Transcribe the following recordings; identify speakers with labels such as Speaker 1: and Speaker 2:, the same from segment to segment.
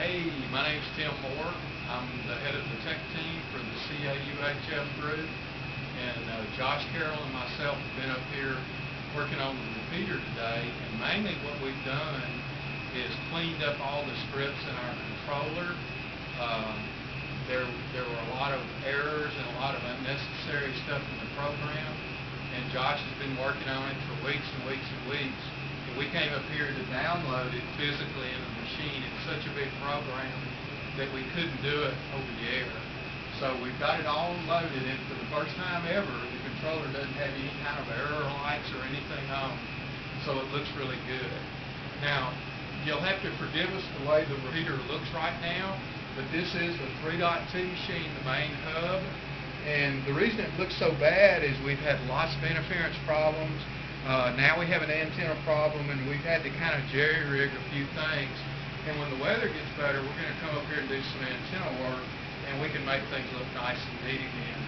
Speaker 1: Hey, my name's Tem Moore. I'm the head of the tech team for the CAUHF group, and Josh Carroll and myself have been up here working on the repeater today, and mainly what we've done is cleaned up all the scripts in our controller. There were a lot of errors and a lot of unnecessary stuff in the program, and Josh has been working on it for weeks and weeks and weeks. And we came up here to download it physically into the machine. It's such a big program that we couldn't do it over the air. So we've got it all loaded, and for the first time ever, the controller doesn't have any kind of error lights or anything on. So it looks really good. Now, you'll have to forgive us the way the repeater looks right now, but this is the 3.2 machine, the main hub. And the reason it looks so bad is we've had lots of interference problems. Now we have an antenna problem, and we've had to kind of jerry-rig a few things. And when the weather gets better, we're going to come up here and do some antenna work, and we can make things look nice and neat again.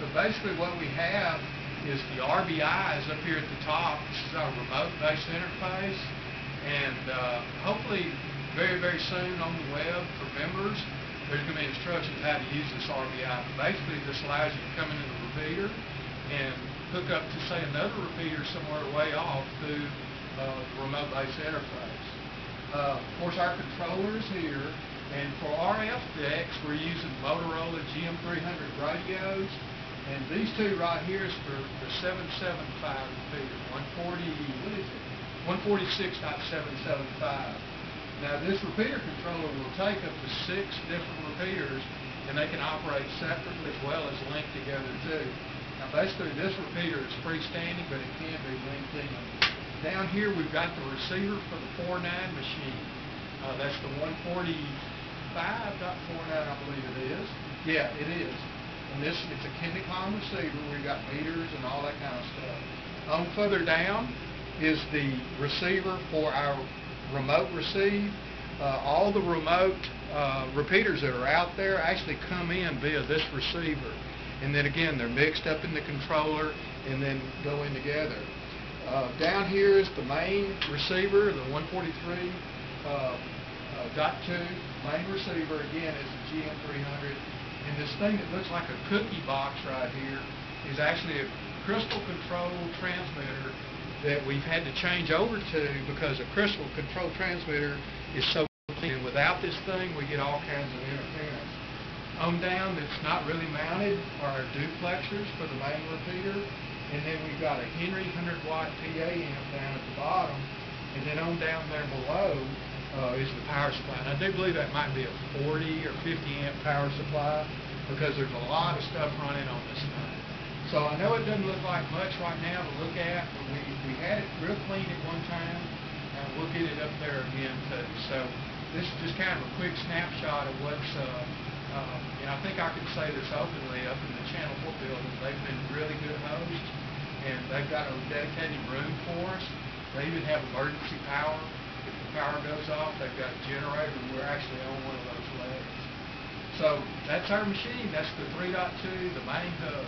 Speaker 1: But basically what we have is the RBIs up here at the top. This is our remote-based interface, and hopefully very, very soon on the web for members, there's going to be instructions how to use this RBI. Basically, this allows you to come into the repeater and hook up to, say, another repeater somewhere way off through the remote-based interface. Of course, our controller is here, and for RF decks, we're using Motorola GM300 radios, and these two right here is for the 775 repeater, 146.775. Now, this repeater controller will take up to 6 different repeaters, and they can operate separately as well as linked together too. Now, basically, this repeater is freestanding, but it can be linked in. Down here, we've got the receiver for the 4.9 machine. That's the 145.49, I believe it is. Yeah, it is. And it's a Kinicom receiver. We've got meters and all that kind of stuff. Further down is the receiver for our remote receive. All the remote repeaters that are out there actually come in via this receiver. And then again, they're mixed up in the controller and then go in together. Down here is the main receiver, the 143.2 main receiver. Again, is the GM300. And this thing that looks like a cookie box right here is actually a crystal control transmitter that we've had to change over to because a crystal control transmitter is so clean. And without this thing, we get all kinds of interference. On down, that's not really mounted, are our duplexers for the main repeater. And then we've got a Henry 100-watt PA amp down at the bottom. And then on down there below is the power supply. And I do believe that might be a 40 or 50 amp power supply because there's a lot of stuff running on this thing. So I know it doesn't look like much right now to look at, but we had it real clean at one time, and we'll get it up there again too. So this is just kind of a quick snapshot of what's, and I think I can say this openly up in the Channel 4 building. They've been really good hosts, and they've got a dedicated room for us. They even have emergency power. If the power goes off, they've got a generator, and we're actually on one of those legs. So that's our machine. That's the 3.2, the main hub.